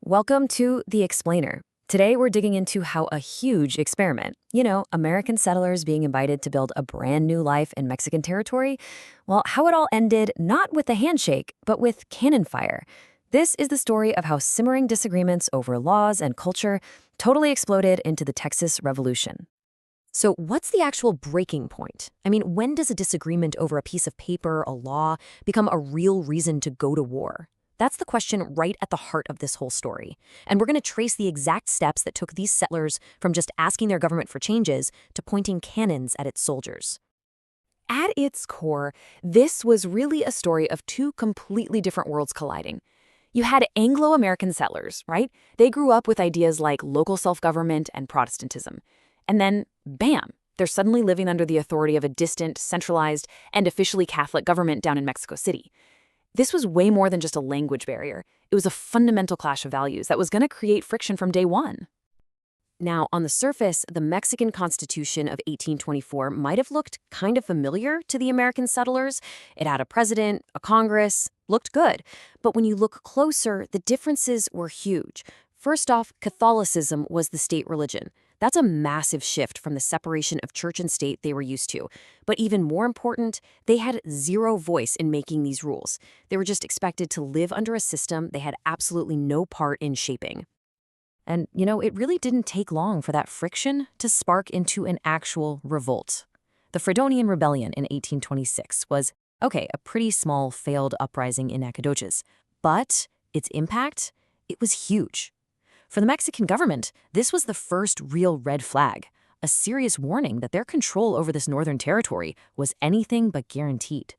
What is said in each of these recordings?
Welcome to The Explainer. Today we're digging into how a huge experiment, American settlers being invited to build a brand new life in Mexican territory, well, how it all ended not with a handshake, but with cannon fire. This is the story of how simmering disagreements over laws and culture totally exploded into the Texas Revolution. So what's the actual breaking point? I mean, when does a disagreement over a piece of paper, a law, become a real reason to go to war? That's the question right at the heart of this whole story. And we're going to trace the exact steps that took these settlers from just asking their government for changes to pointing cannons at its soldiers. At its core, this was really a story of two completely different worlds colliding. You had Anglo-American settlers, right? They grew up with ideas like local self-government and Protestantism. And then, bam, they're suddenly living under the authority of a distant, centralized, and officially Catholic government down in Mexico City. This was way more than just a language barrier. It was a fundamental clash of values that was going to create friction from day one. Now, on the surface, the Mexican Constitution of 1824 might have looked kind of familiar to the American settlers. It had a president, a Congress, looked good. But when you look closer, the differences were huge. First off, Catholicism was the state religion. That's a massive shift from the separation of church and state they were used to. But even more important, they had zero voice in making these rules. They were just expected to live under a system they had absolutely no part in shaping. And, it really didn't take long for that friction to spark into an actual revolt. The Fredonian Rebellion in 1826 was, a pretty small failed uprising in Nacogdoches. But its impact, it was huge. For the Mexican government, this was the first real red flag, a serious warning that their control over this northern territory was anything but guaranteed.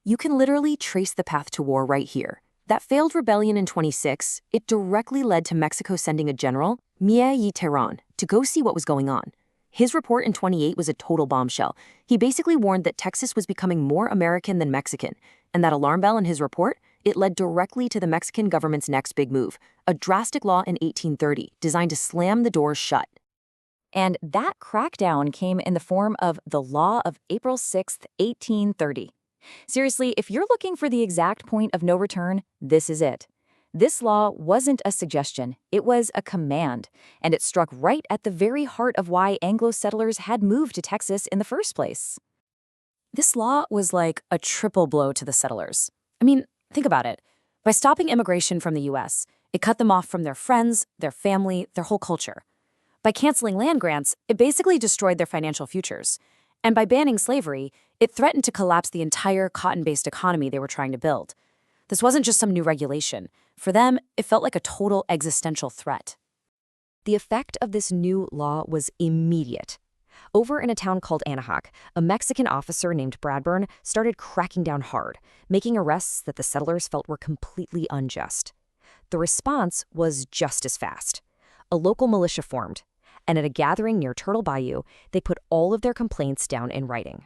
You can literally trace the path to war right here. That failed rebellion in 26, it directly led to Mexico sending a general, Miguel y Terán, to go see what was going on. His report in 28 was a total bombshell. He basically warned that Texas was becoming more American than Mexican, and that alarm bell in his report, it led directly to the Mexican government's next big move, a drastic law in 1830 designed to slam the doors shut. And that crackdown came in the form of the Law of April 6, 1830. Seriously, if you're looking for the exact point of no return, this is it. This law wasn't a suggestion, it was a command, and it struck right at the very heart of why Anglo settlers had moved to Texas in the first place. This law was like a triple blow to the settlers. Think about it. By stopping immigration from the U.S., it cut them off from their friends, their family, their whole culture. By canceling land grants, it basically destroyed their financial futures. And by banning slavery, it threatened to collapse the entire cotton-based economy they were trying to build. This wasn't just some new regulation. For them, it felt like a total existential threat. The effect of this new law was immediate. Over in a town called Anahuac, a Mexican officer named Bradburn started cracking down hard, making arrests that the settlers felt were completely unjust. The response was just as fast. A local militia formed, and at a gathering near Turtle Bayou, they put all of their complaints down in writing.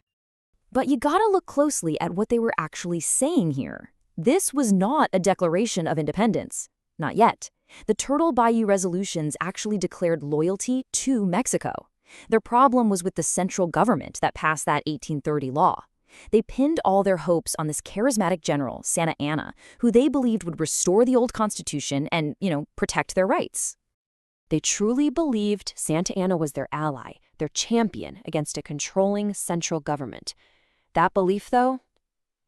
But you gotta look closely at what they were actually saying here. This was not a declaration of independence. Not yet. The Turtle Bayou resolutions actually declared loyalty to Mexico. Their problem was with the central government that passed that 1830 law. They pinned all their hopes on this charismatic general, Santa Anna, who they believed would restore the old constitution and, protect their rights. They truly believed Santa Anna was their ally, their champion against a controlling central government. That belief, though,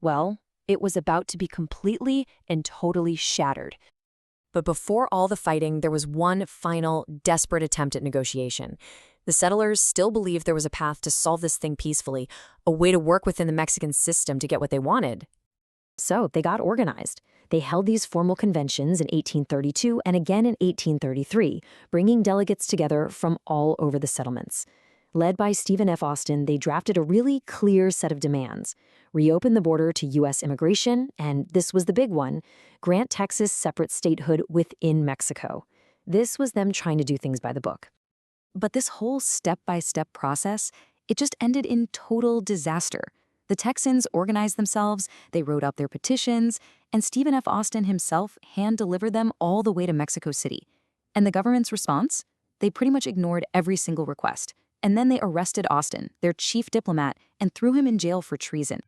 well, it was about to be completely and totally shattered. But before all the fighting, there was one final, desperate attempt at negotiation. The settlers still believed there was a path to solve this thing peacefully, a way to work within the Mexican system to get what they wanted. So they got organized. They held these formal conventions in 1832 and again in 1833, bringing delegates together from all over the settlements. Led by Stephen F. Austin, they drafted a really clear set of demands. Reopen the border to U.S. immigration, and this was the big one, grant Texas separate statehood within Mexico. This was them trying to do things by the book. But this whole step-by-step process, it just ended in total disaster. The Texans organized themselves, they wrote up their petitions, and Stephen F. Austin himself hand-delivered them all the way to Mexico City. And the government's response? They pretty much ignored every single request. And then they arrested Austin, their chief diplomat, and threw him in jail for treason.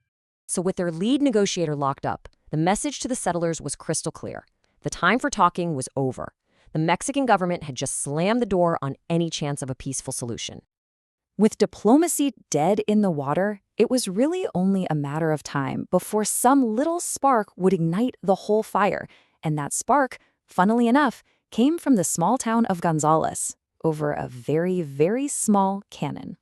So with their lead negotiator locked up, the message to the settlers was crystal clear. The time for talking was over. The Mexican government had just slammed the door on any chance of a peaceful solution. With diplomacy dead in the water, it was really only a matter of time before some little spark would ignite the whole fire. And that spark, funnily enough, came from the small town of Gonzales, over a very, very small cannon.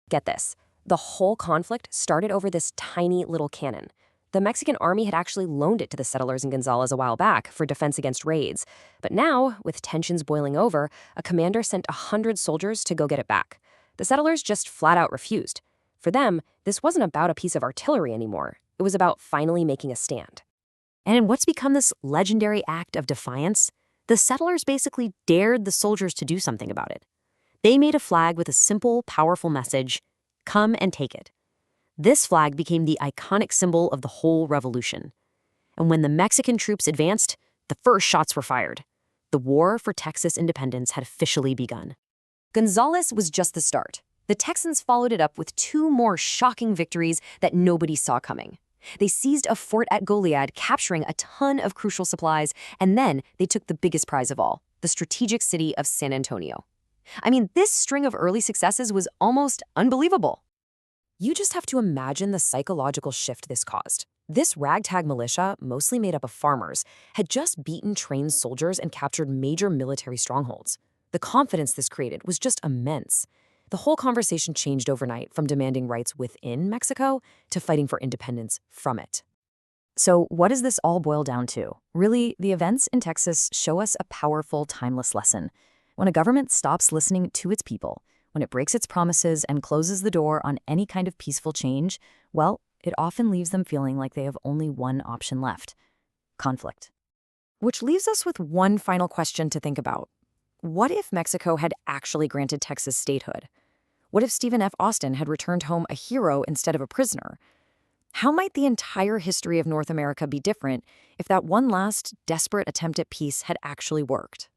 Get this. The whole conflict started over this tiny little cannon. The Mexican army had actually loaned it to the settlers in Gonzales a while back for defense against raids. But now, with tensions boiling over, a commander sent 100 soldiers to go get it back. The settlers just flat out refused. For them, this wasn't about a piece of artillery anymore. It was about finally making a stand. And in what's become this legendary act of defiance, the settlers basically dared the soldiers to do something about it. They made a flag with a simple, powerful message: come and take it. This flag became the iconic symbol of the whole revolution. And when the Mexican troops advanced, the first shots were fired. The war for Texas independence had officially begun. Gonzales was just the start. The Texans followed it up with 2 more shocking victories that nobody saw coming. They seized a fort at Goliad, capturing a ton of crucial supplies, and then they took the biggest prize of all, the strategic city of San Antonio. I mean, this string of early successes was almost unbelievable. You just have to imagine the psychological shift this caused. This ragtag militia, mostly made up of farmers, had just beaten trained soldiers and captured major military strongholds. The confidence this created was just immense. The whole conversation changed overnight from demanding rights within Mexico to fighting for independence from it. So what does this all boil down to? Really, the events in Texas show us a powerful, timeless lesson. When a government stops listening to its people, when it breaks its promises and closes the door on any kind of peaceful change, well, it often leaves them feeling like they have only one option left: conflict. Which leaves us with one final question to think about. What if Mexico had actually granted Texas statehood? What if Stephen F. Austin had returned home a hero instead of a prisoner? How might the entire history of North America be different if that one last desperate attempt at peace had actually worked?